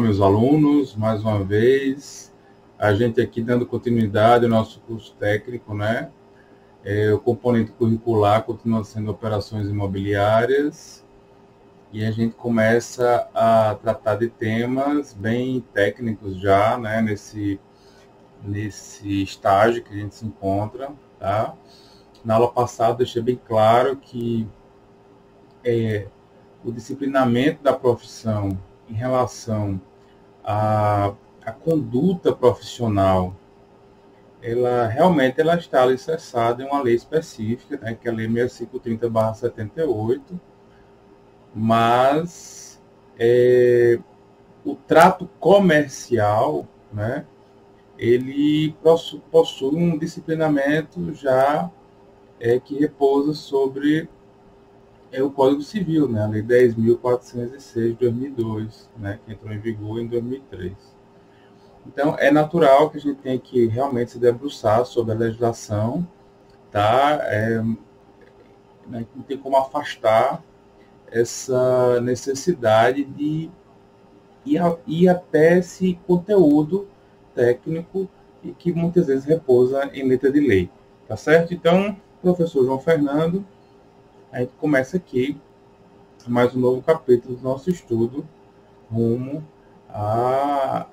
Meus alunos, mais uma vez, a gente aqui dando continuidade ao nosso curso técnico, né? O componente curricular continua sendo operações imobiliárias e a gente começa a tratar de temas bem técnicos já, né? Nesse estágio que a gente se encontra, tá? Na aula passada, deixei bem claro que o disciplinamento da profissão em relação à conduta profissional, ela realmente está alicerçada em uma lei específica, né, que é a Lei 6530/78, mas o trato comercial, né, ele possui um disciplinamento já que repousa sobre o Código Civil, né, a Lei 10.406 de 2002, né, que entrou em vigor em 2003. Então, é natural que a gente tenha que realmente se debruçar sobre a legislação, tá? Não tem como afastar essa necessidade de ir até esse conteúdo técnico e que muitas vezes repousa em letra de lei, tá certo? Então, professor João Fernando, a gente começa aqui mais um novo capítulo do nosso estudo rumo a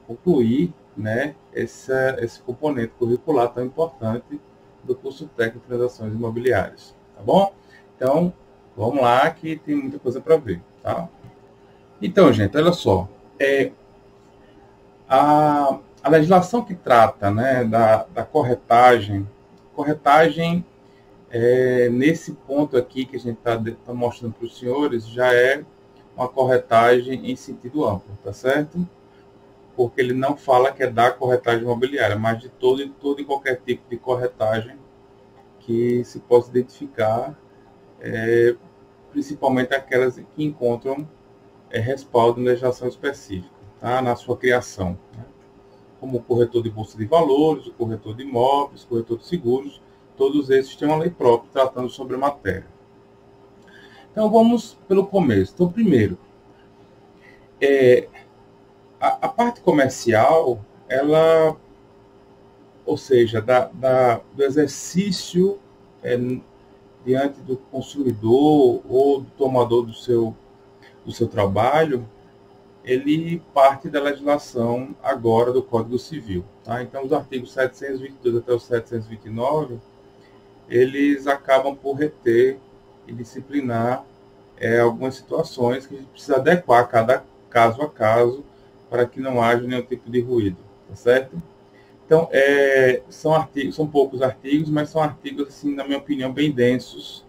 concluir, né, esse componente curricular tão importante do curso técnico de transações imobiliárias, tá bom? Então, vamos lá que tem muita coisa para ver, tá? Então, gente, olha só, a legislação que trata, né, da corretagem, nesse ponto aqui que a gente está mostrando para os senhores, já é uma corretagem em sentido amplo, tá certo? Porque ele não fala que é da corretagem imobiliária, mas de todo e qualquer tipo de corretagem que se possa identificar, principalmente aquelas que encontram respaldo em legislação específica, tá? Na sua criação, né? Como o corretor de bolsa de valores, o corretor de imóveis, o corretor de seguros, todos esses têm uma lei própria tratando sobre a matéria. Então, vamos pelo começo. Então, primeiro, a parte comercial, ela, ou seja, do exercício diante do consumidor ou do tomador do seu trabalho, ele parte da legislação agora do Código Civil, tá? Então, os artigos 722 até os 729, eles acabam por reter e disciplinar algumas situações que a gente precisa adequar cada caso a caso para que não haja nenhum tipo de ruído, tá certo? Então, são poucos artigos, mas são artigos, assim, na minha opinião, bem densos,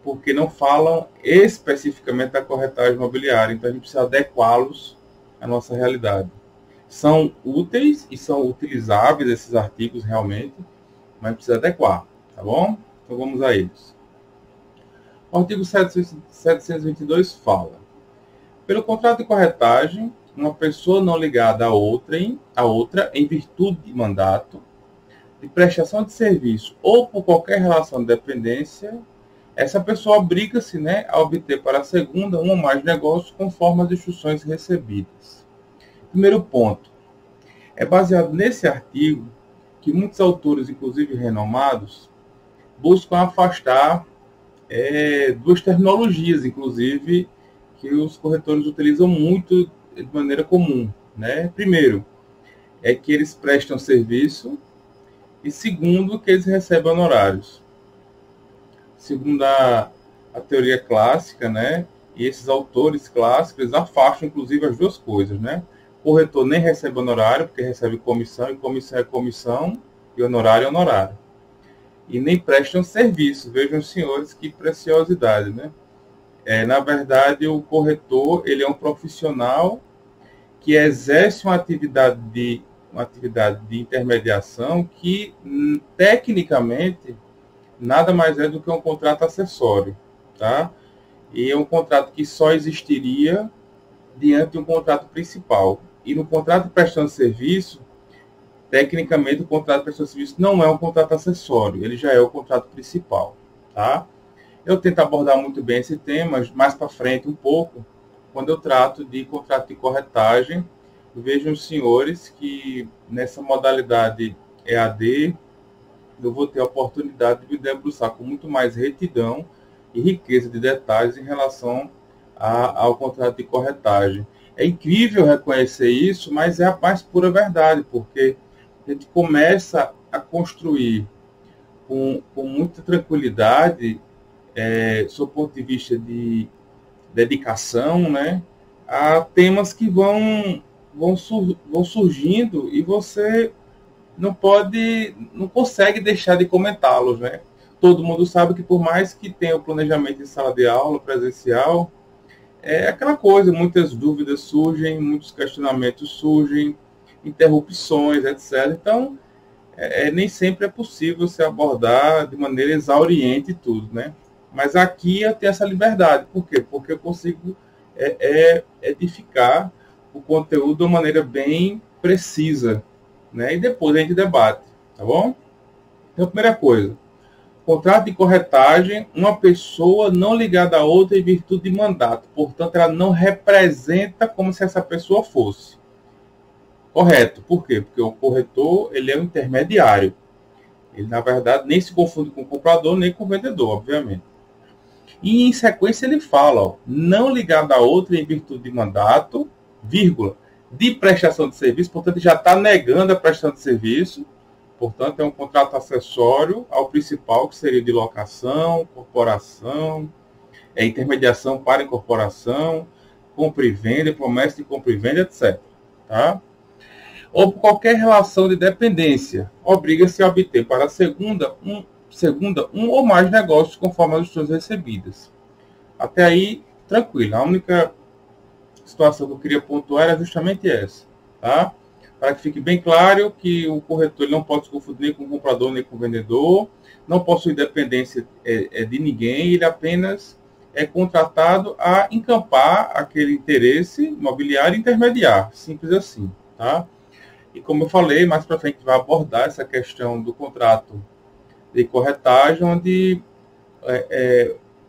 porque não falam especificamente da corretagem imobiliária, então a gente precisa adequá-los à nossa realidade. São úteis e são utilizáveis esses artigos realmente, mas precisa adequar, tá bom? Então vamos a eles. O artigo 722 fala: pelo contrato de corretagem, uma pessoa não ligada a outra em virtude de mandato, de prestação de serviço ou por qualquer relação de dependência, essa pessoa obriga-se, né, a obter para a segunda um ou mais negócios conforme as instruções recebidas. Primeiro ponto. É baseado nesse artigo que muitos autores, inclusive renomados, buscam afastar duas terminologias, inclusive, que os corretores utilizam muito de maneira comum, né? Primeiro, é que eles prestam serviço, e segundo, que eles recebem honorários. Segundo a teoria clássica, né? E esses autores clássicos, eles afastam, inclusive, as duas coisas, né? O corretor nem recebe honorário, porque recebe comissão, e comissão é comissão, e honorário é honorário. E nem prestam serviço. Vejam, senhores, que preciosidade, né? Na verdade, o corretor, ele é um profissional que exerce uma atividade de intermediação que, tecnicamente, nada mais é do que um contrato acessório, tá? E é um contrato que só existiria diante de um contrato principal. E no contrato de prestação de serviço, tecnicamente, o contrato de prestação de serviço não é um contrato acessório, ele já é o contrato principal, tá? Eu tento abordar muito bem esse tema mais para frente um pouco, quando eu trato de contrato de corretagem. Vejo os senhores que nessa modalidade EAD eu vou ter a oportunidade de me debruçar com muito mais retidão e riqueza de detalhes em relação ao contrato de corretagem. É incrível reconhecer isso, mas é a mais pura verdade, porque a gente começa a construir com muita tranquilidade, sob o ponto de vista de dedicação, né, a temas que vão surgindo e você não consegue deixar de comentá-los, né? Todo mundo sabe que por mais que tenha o planejamento em sala de aula, presencial, é aquela coisa, muitas dúvidas surgem, muitos questionamentos surgem, interrupções, etc. Então, nem sempre é possível se abordar de maneira exauriente tudo, né? Mas aqui eu tenho essa liberdade. Por quê? Porque eu consigo edificar o conteúdo de uma maneira bem precisa, né? E depois a gente debate, tá bom? Então, primeira coisa, contrato de corretagem, uma pessoa não ligada a outra em virtude de mandato. Portanto, ela não representa como se essa pessoa fosse. Correto. Por quê? Porque o corretor, ele é um intermediário. Ele, na verdade, nem se confunde com o comprador, nem com o vendedor, obviamente. E, em sequência, ele fala, ó, não ligado a outra em virtude de mandato, vírgula, de prestação de serviço, portanto, já está negando a prestação de serviço, portanto, é um contrato acessório ao principal, que seria de locação, corporação, intermediação para incorporação, compra e venda, promessa de compra e venda, etc. Tá? Ou por qualquer relação de dependência, obriga-se a obter para a segunda um ou mais negócios conforme as instruções recebidas. Até aí, tranquilo. A única situação que eu queria pontuar era justamente essa, tá? Para que fique bem claro que o corretor ele não pode se confundir nem com o comprador nem com o vendedor, não possui dependência de ninguém, ele apenas é contratado a encampar aquele interesse imobiliário intermediário, simples assim, tá? E como eu falei, mais para frente vai abordar essa questão do contrato de corretagem, onde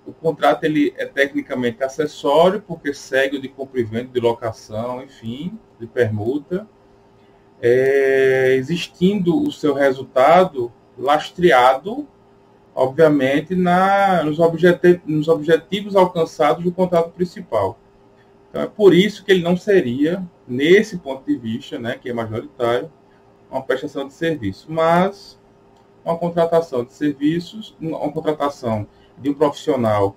o contrato ele é tecnicamente acessório, porque segue o de compra e venda, de locação, enfim, de permuta, existindo o seu resultado lastreado, obviamente, nos objetivos alcançados do contrato principal. Então, é por isso que ele não seria, nesse ponto de vista, né, que é majoritário, uma prestação de serviço, mas uma contratação de serviços, uma contratação de um profissional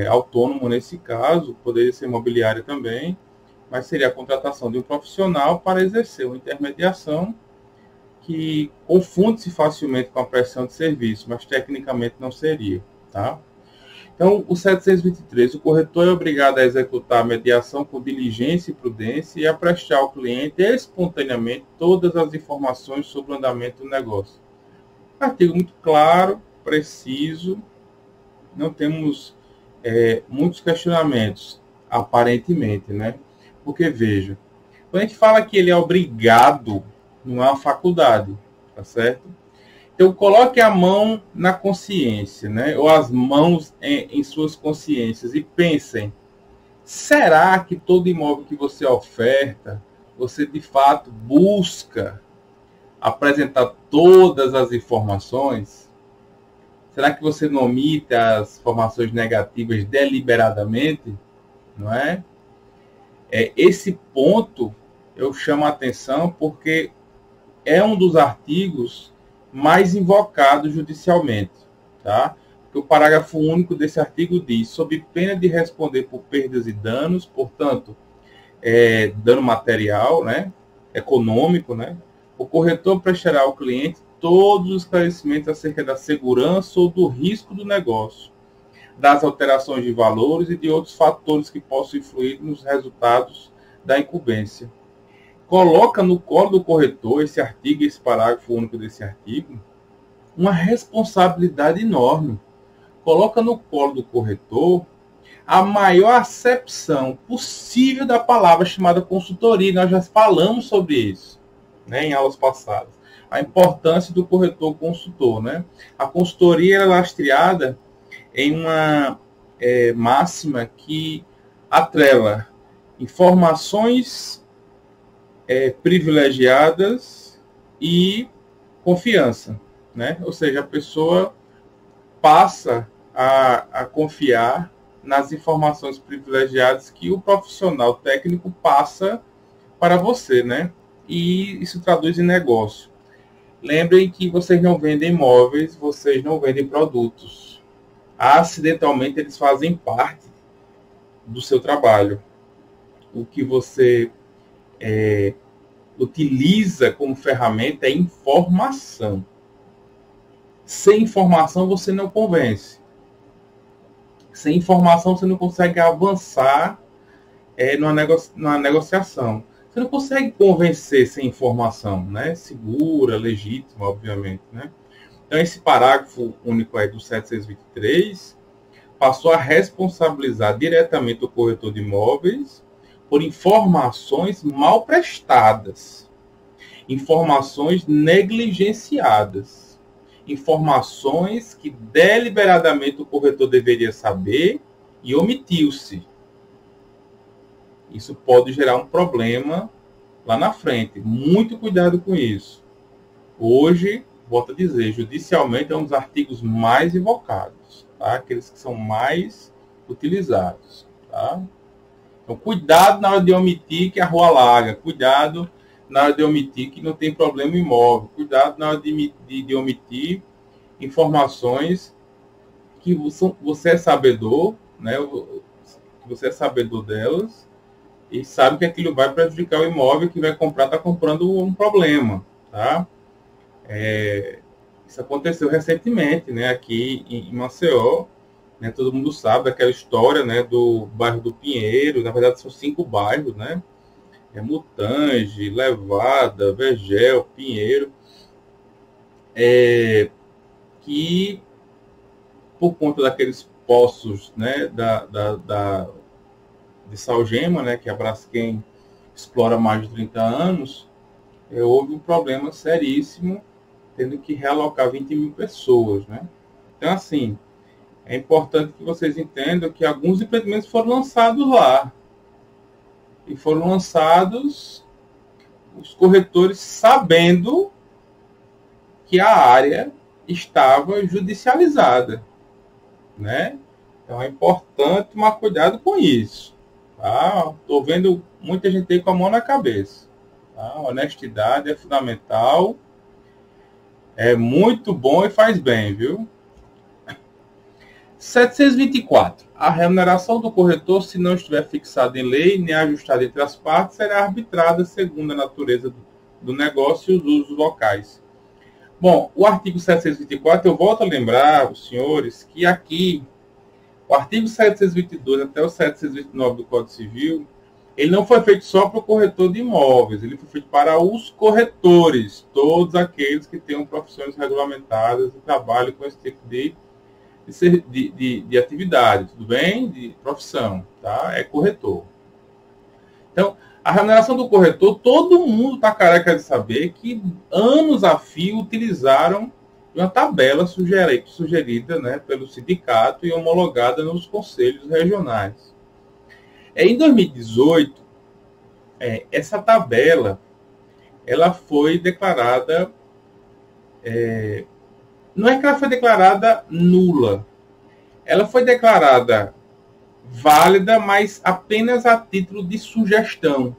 autônomo nesse caso, poderia ser imobiliária também, mas seria a contratação de um profissional para exercer uma intermediação que confunde-se facilmente com a prestação de serviço, mas tecnicamente não seria, tá? Então, o 723, o corretor é obrigado a executar a mediação com diligência e prudência e a prestar ao cliente espontaneamente todas as informações sobre o andamento do negócio. Artigo muito claro, preciso, não temos muitos questionamentos, aparentemente, né? Porque, veja, quando a gente fala que ele é obrigado, não é uma faculdade, tá certo? Então, coloque a mão na consciência, né? Ou as mãos em suas consciências e pensem, será que todo imóvel que você oferta, você de fato busca apresentar todas as informações? Será que você não omite as informações negativas deliberadamente? Não é? Esse ponto eu chamo a atenção porque é um dos artigos mais invocados judicialmente, tá? Porque o parágrafo único desse artigo diz, sob pena de responder por perdas e danos, portanto, dano material, né, econômico, né, o corretor prestará ao cliente todos os esclarecimentos acerca da segurança ou do risco do negócio, das alterações de valores e de outros fatores que possam influir nos resultados da incumbência. Coloca no colo do corretor, esse artigo, esse parágrafo único desse artigo, uma responsabilidade enorme. Coloca no colo do corretor a maior acepção possível da palavra chamada consultoria. Nós já falamos sobre isso, né, em aulas passadas. A importância do corretor consultor, né? A consultoria é lastreada em uma máxima que atrela informações privilegiadas e confiança, né? Ou seja, a pessoa passa a confiar nas informações privilegiadas que o profissional técnico passa para você, né? E isso traduz em negócio. Lembrem que vocês não vendem imóveis, vocês não vendem produtos. Acidentalmente, eles fazem parte do seu trabalho. O que você utiliza como ferramenta é informação. Sem informação, você não convence. Sem informação, você não consegue avançar numa negociação. Você não consegue convencer sem informação, né? Segura, legítima, obviamente, né? Então, esse parágrafo único aí do 723 passou a responsabilizar diretamente o corretor de imóveis por informações mal prestadas, informações negligenciadas, informações que deliberadamente o corretor deveria saber e omitiu-se. Isso pode gerar um problema lá na frente. Muito cuidado com isso. Hoje, volto a dizer, judicialmente é um dos artigos mais invocados, tá? Aqueles que são mais utilizados, tá? Então, cuidado na hora de omitir que a rua alaga. Cuidado na hora de omitir que não tem problema imóvel. Cuidado na hora de omitir informações que você é sabedor, né? Você é sabedor delas e sabe que aquilo vai prejudicar o imóvel que vai comprar, está comprando um problema, tá? Isso aconteceu recentemente, né? Aqui em Maceió, né? Todo mundo sabe daquela história, né? Do bairro do Pinheiro. Na verdade, são 5 bairros, né? Mutange, Levada, Vergel, Pinheiro, que por conta daqueles poços, né? De Salgema, né? Que a Braskem explora há mais de 30 anos, houve um problema seríssimo, tendo que realocar 20 mil pessoas, né? Então, assim, é importante que vocês entendam que alguns empreendimentos foram lançados lá. E foram lançados os corretores sabendo que a área estava judicializada, né? Então, é importante tomar cuidado com isso. Tá? Estou vendo muita gente aí com a mão na cabeça. Tá? Honestidade é fundamental. É muito bom e faz bem, viu? 724. A remuneração do corretor, se não estiver fixada em lei nem ajustada entre as partes, será arbitrada segundo a natureza do negócio e os usos locais. Bom, o artigo 724, eu volto a lembrar, os senhores, que aqui, o artigo 722 até o 729 do Código Civil, ele não foi feito só para o corretor de imóveis, ele foi feito para os corretores, todos aqueles que tenham profissões regulamentadas e trabalham com esse tipo de atividade, tudo bem? De profissão, tá? É corretor. Então, a remuneração do corretor, todo mundo está careca de saber que anos a fio utilizaram uma tabela sugerida, né, pelo sindicato e homologada nos conselhos regionais. Em 2018, essa tabela ela foi declarada, não é que ela foi declarada nula, ela foi declarada válida, mas apenas a título de sugestão.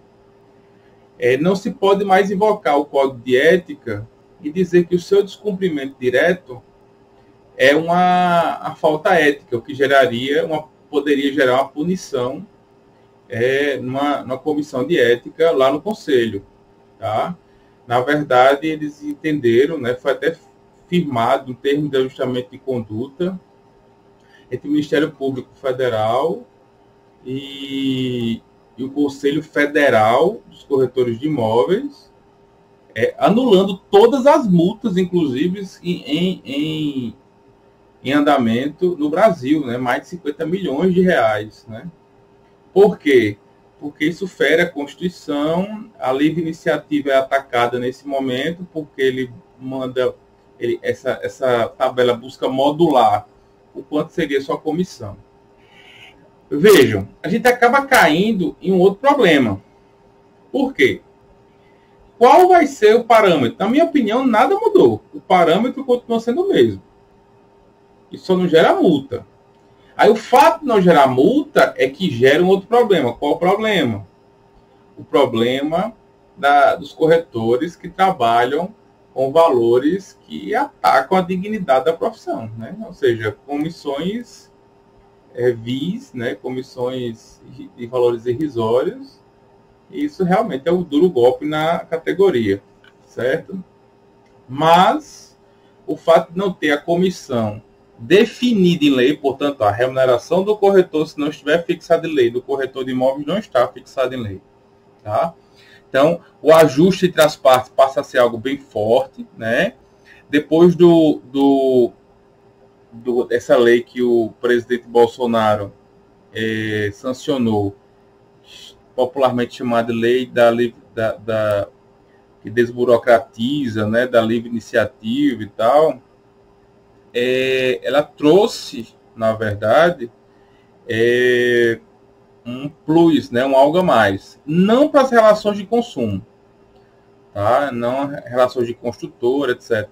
Não se pode mais invocar o Código de Ética e dizer que o seu descumprimento direto é uma falta ética, o que poderia gerar uma punição numa comissão de ética lá no Conselho. Tá? Na verdade, eles entenderam, né, foi até firmado um termo de ajustamento de conduta entre o Ministério Público Federal e o Conselho Federal dos Corretores de Imóveis, anulando todas as multas, inclusive em andamento no Brasil, né? Mais de 50 milhões de reais. Né? Por quê? Porque isso fere a Constituição, a livre iniciativa é atacada nesse momento, porque essa tabela busca modular o quanto seria sua comissão. Vejam, a gente acaba caindo em um outro problema. Por quê? Qual vai ser o parâmetro? Na minha opinião, nada mudou. O parâmetro continua sendo o mesmo. Isso só não gera multa. Aí o fato de não gerar multa é que gera um outro problema. Qual o problema? O problema dos corretores que trabalham com valores que atacam a dignidade da profissão, né? Ou seja, comissões vis, né? Comissões de valores irrisórios. Isso realmente é um duro golpe na categoria, certo? Mas o fato de não ter a comissão definida em lei, portanto, a remuneração do corretor, se não estiver fixada em lei, do corretor de imóveis não está fixada em lei, tá? Então, o ajuste entre as partes passa a ser algo bem forte, né? Depois dessa lei que o presidente Bolsonaro sancionou, popularmente chamada lei que desburocratiza, né, da livre iniciativa e tal, ela trouxe, na verdade, um plus, né, um algo a mais. Não para as relações de consumo, tá? Não relações de construtora, etc.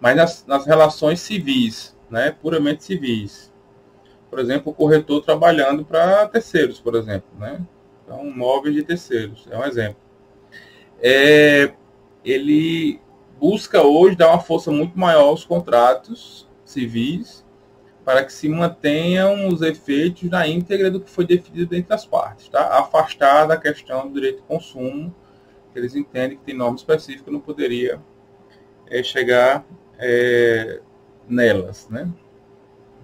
Mas nas relações civis, né, puramente civis. Por exemplo, o corretor trabalhando para terceiros, por exemplo, né? Então, móveis de terceiros, é um exemplo. Ele busca hoje dar uma força muito maior aos contratos civis para que se mantenham os efeitos na íntegra do que foi definido entre as partes, tá? Afastar da questão do direito de consumo, que eles entendem que tem norma específica, não poderia chegar nelas, né?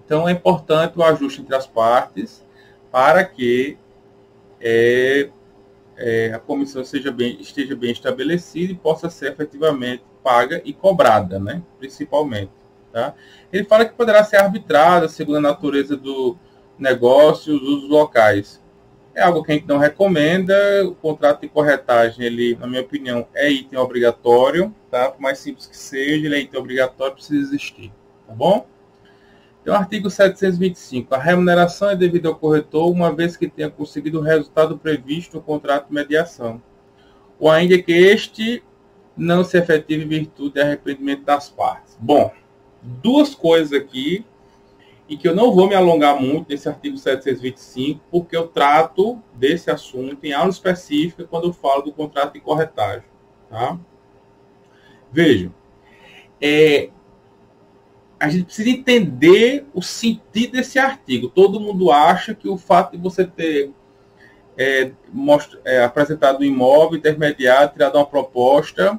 Então, é importante o ajuste entre as partes para que a comissão esteja bem estabelecida e possa ser efetivamente paga e cobrada, né? Principalmente. Tá? Ele fala que poderá ser arbitrada segundo a natureza do negócio e os usos locais. É algo que a gente não recomenda. O contrato de corretagem, ele, na minha opinião, é item obrigatório. Tá? Por mais simples que seja, ele é item obrigatório, precisa existir. Tá bom? Então, artigo 725. A remuneração é devida ao corretor uma vez que tenha conseguido o resultado previsto no contrato de mediação, ou ainda que este não se efetive em virtude de arrependimento das partes. Bom, duas coisas aqui, e que eu não vou me alongar muito nesse artigo 725, porque eu trato desse assunto em aula específica quando eu falo do contrato de corretagem. Tá? Vejam, a gente precisa entender o sentido desse artigo. Todo mundo acha que o fato de você ter apresentado um imóvel, intermediado, tirado uma proposta,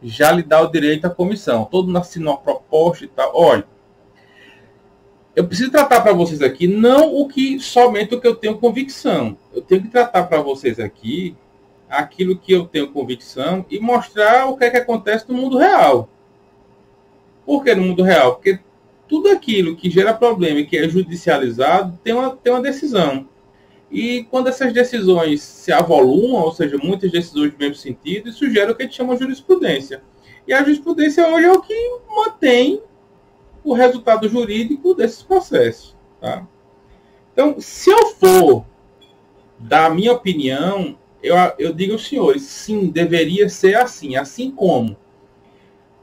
já lhe dá o direito à comissão. Todo mundo assinou uma proposta e tal. Olha, eu preciso tratar para vocês aqui não somente o que eu tenho convicção. Eu tenho que tratar para vocês aqui aquilo que eu tenho convicção e mostrar o que é que acontece no mundo real. Por que no mundo real? Porque tudo aquilo que gera problema e que é judicializado tem uma decisão. E quando essas decisões se avolumam, ou seja, muitas decisões do mesmo sentido, isso gera o que a gente chama de jurisprudência. E a jurisprudência hoje é o que mantém o resultado jurídico desses processos. Tá? Então, se eu for dar a minha opinião, eu digo aos senhores, sim, deveria ser assim. Assim como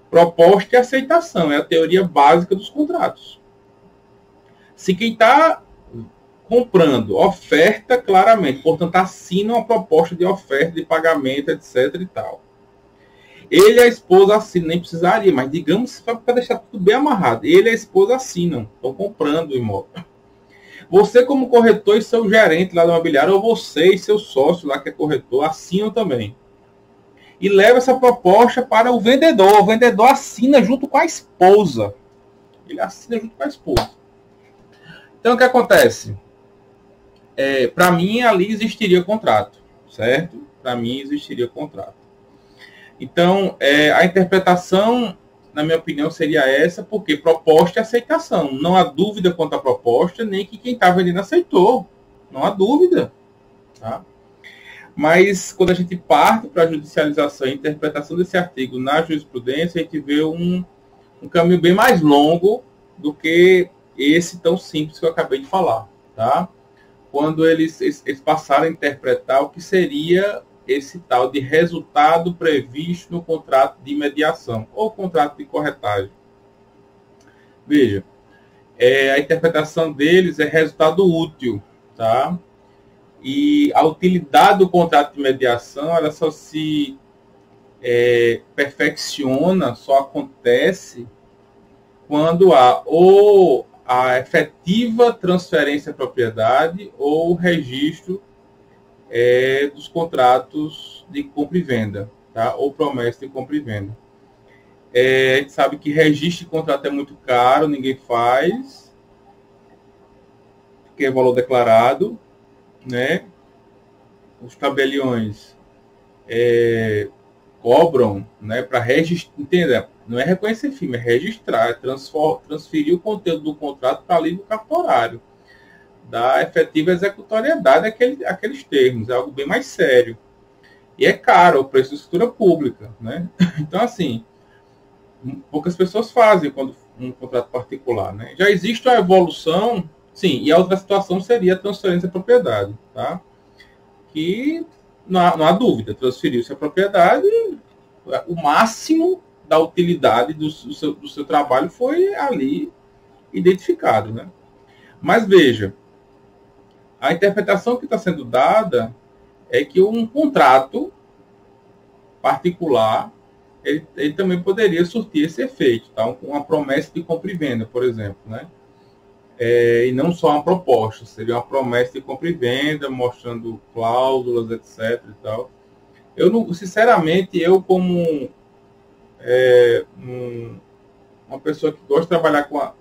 proposta e aceitação, é a teoria básica dos contratos. Se quem está comprando oferta claramente, portanto, assina uma proposta de oferta, de pagamento, etc. e tal. Ele e a esposa assinam, nem precisaria, mas digamos para deixar tudo bem amarrado. Ele e a esposa assinam, estão comprando o imóvel. Você, como corretor e seu gerente lá do imobiliário, ou você e seu sócio lá que é corretor, assinam também. E leva essa proposta para o vendedor. O vendedor assina junto com a esposa. Ele assina junto com a esposa. Então, o que acontece? Para mim, ali existiria contrato, certo? Para mim, existiria contrato. Então, a interpretação, na minha opinião, seria essa, porque proposta é aceitação. Não há dúvida quanto à proposta, nem que quem está vendendo aceitou. Não há dúvida. Tá? Mas, quando a gente parte para a judicialização e interpretação desse artigo na jurisprudência, a gente vê um caminho bem mais longo do que esse tão simples que eu acabei de falar. Tá? quando eles passaram a interpretar o que seria esse tal de resultado previsto no contrato de mediação ou contrato de corretagem. Veja, a interpretação deles é resultado útil, tá? E a utilidade do contrato de mediação, ela só se perfecciona, só acontece quando há ou a efetiva transferência à propriedade ou o registro dos contratos de compra e venda, tá? Ou promessa de compra e venda. A gente sabe que registro de contrato é muito caro, ninguém faz, porque é valor declarado, né? Os tabeliões cobram, né, para registrar, entenda, não é reconhecer firme, é registrar, é transferir o conteúdo do contrato para livro cartorário, da efetiva executoriedade aqueles termos, é algo bem mais sério. E é caro o preço de escritura pública, né? Então, assim, poucas pessoas fazem quando um contrato particular, né? Já existe uma evolução, sim, e a outra situação seria a transferência de propriedade, tá? Que não há dúvida, transferiu-se a propriedade, o máximo da utilidade do seu trabalho foi ali identificado, né? Mas veja, a interpretação que está sendo dada é que um contrato particular ele também poderia surtir esse efeito, tá? Uma promessa de compra e venda, por exemplo, né? E não só uma proposta, seria uma promessa de compra e venda, mostrando cláusulas, etc. E tal. Eu não, sinceramente, eu como uma pessoa que gosta de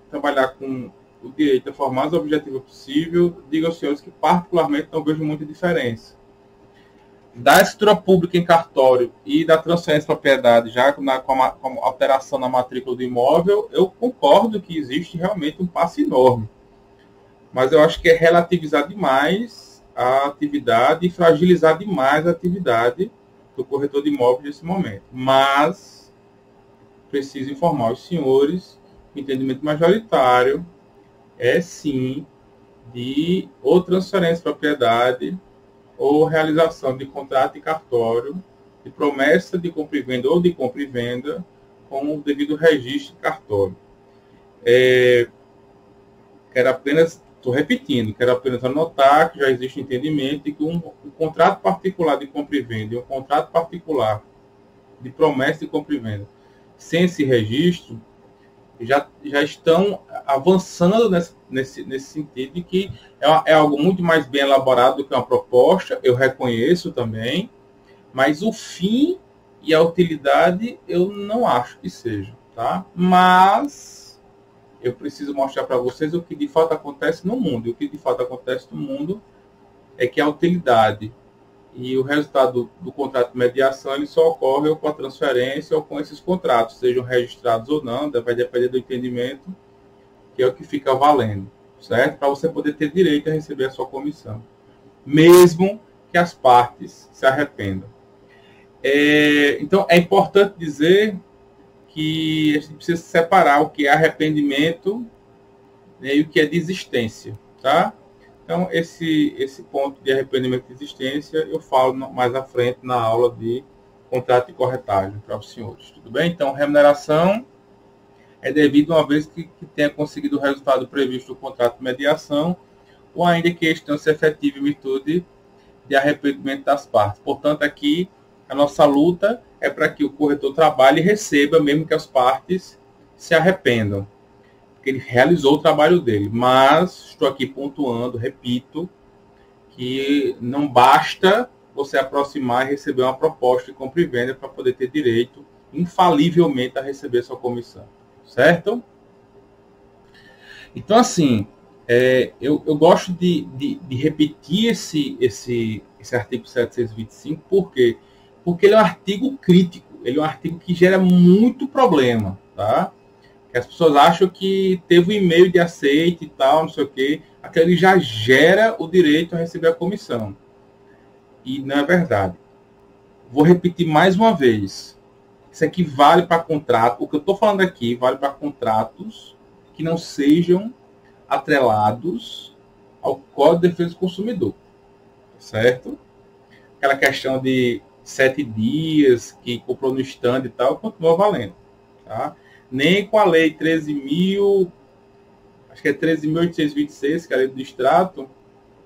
trabalhar com o direito da forma mais objetiva possível, digo aos senhores que particularmente não vejo muita diferença. Da escritura pública em cartório e da transferência de propriedade, já com a alteração na matrícula do imóvel, eu concordo que existe realmente um passo enorme. Mas eu acho que é relativizar demais a atividade e fragilizar demais a atividade do corretor de imóveis nesse momento. Mas preciso informar os senhores que o entendimento majoritário é sim de ou transferência de propriedade ou realização de contrato de cartório, de promessa de compra e venda ou de compra e venda com o devido registro de cartório. Quero apenas anotar que já existe entendimento de que um contrato particular de compra e venda e um contrato particular de promessa de compra e venda sem esse registro já estão avançando nesse sentido de que é algo muito mais bem elaborado do que uma proposta, eu reconheço também, mas o fim e a utilidade eu não acho que seja, tá? Mas eu preciso mostrar para vocês o que de fato acontece no mundo. E o que de fato acontece no mundo é que a utilidade e o resultado do contrato de mediação ele só ocorre ou com a transferência ou com esses contratos, sejam registrados ou não, vai depender do entendimento, que é o que fica valendo, certo? Para você poder ter direito a receber a sua comissão, mesmo que as partes se arrependam. Então, é importante dizer que a gente precisa separar o que é arrependimento, né, e o que é desistência, tá? Então, esse ponto de arrependimento e desistência eu falo mais à frente na aula de contrato de corretagem para os senhores. Tudo bem? Então, remuneração é devido uma vez que tenha conseguido o resultado previsto do contrato de mediação ou ainda que este não se efetive em virtude de arrependimento das partes. Portanto, aqui a nossa luta é para que o corretor trabalhe e receba, mesmo que as partes se arrependam. Porque ele realizou o trabalho dele. Mas estou aqui pontuando, repito, que não basta você aproximar e receber uma proposta de compra e venda para poder ter direito, infalivelmente, a receber sua comissão. Certo? Então, assim, eu gosto de repetir esse artigo 725, por quê? Porque ele é um artigo crítico, ele é um artigo que gera muito problema, tá? Que as pessoas acham que teve um e-mail de aceite e tal, não sei o quê, aquele já gera o direito a receber a comissão. E não é verdade. Vou repetir mais uma vez. Isso aqui vale para contrato, o que eu estou falando aqui vale para contratos que não sejam atrelados ao Código de Defesa do Consumidor, certo? Aquela questão de 7 dias que comprou no stand e tal, continua valendo, tá? Nem com a lei 13.000, acho que é 13.826, que é a lei do extrato,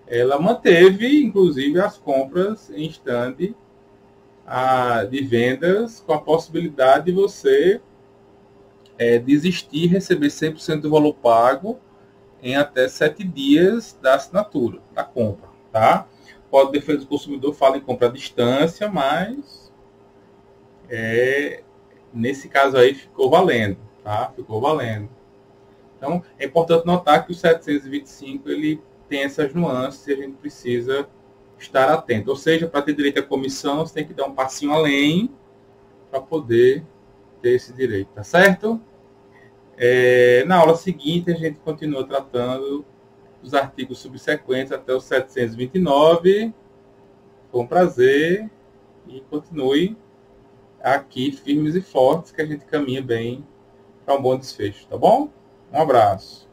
ela manteve, inclusive, as compras em stand de vendas com a possibilidade de você desistir e receber 100% do valor pago em até 7 dias da assinatura, da compra, tá? O Código de Defesa do Consumidor fala em compra à distância, mas nesse caso aí ficou valendo, tá? Ficou valendo. Então, é importante notar que o 725 ele tem essas nuances e a gente precisa estar atento. Ou seja, para ter direito à comissão, você tem que dar um passinho além para poder ter esse direito, tá certo? Na aula seguinte, a gente continua tratando dos artigos subsequentes até o 729. Foi um prazer e continue aqui firmes e fortes que a gente caminha bem para um bom desfecho, tá bom? Um abraço.